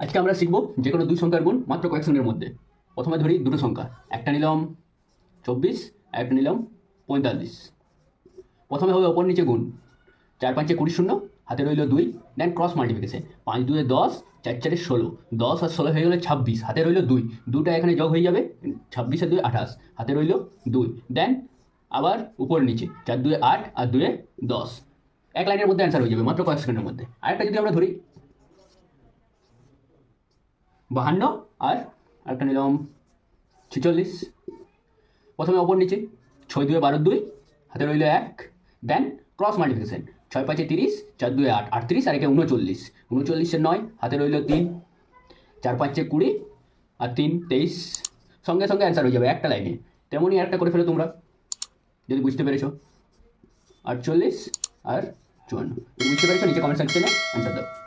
আজকে আমরা শিখব যে কোনো দুই সংখ্যার গুণ মাত্র কয়েক সেকেন্ডের মধ্যে। প্রথমে ধরি দুটো সংখ্যা, একটা নিলাম 24, একটা নিলাম 45। প্রথমে হবে ওপর নিচে গুণ, 4 5 20 শূন্য, হাতে রইল 2, দেন ক্রস মাল্টিপ্লিকেশন, 5 2 10, 4 4 16, 10 আর 16 হয়ে গেল 26, হাতে রইল 2, দুটা এখানে যোগ হয়ে যাবে, 26 আর 2 28, হাতে রইল 2, দেন আবার উপর নিচে 4 2 8 আর 2 10। এক লাইনের মধ্যে অ্যান্সার হয়ে যাবে মাত্র কয়েক সেকেন্ডের মধ্যে। আরেকটা যদি আমরা ধরি 52 আর একটা নিলাম 46। প্রথমে ওপর নিচে 6 2 12 2, হাতে রইল 1, দেন ক্রস মাল্টিপ্লিকেশন, 6 5 30, 4 2 8 38 আর একে 39, 39 9, হাতে রইল 3, 4 5 20 আর 3 23। সঙ্গে সঙ্গে অ্যান্সার হয়ে যাবে একটা লাইনে। তেমনই একটা করে ফেলো তোমরা যদি বুঝতে পেরেছো। 48 আর 54 বুঝতে পেরেছো, নিচে কমেন্ট সেকশনে অ্যান্সার দাও।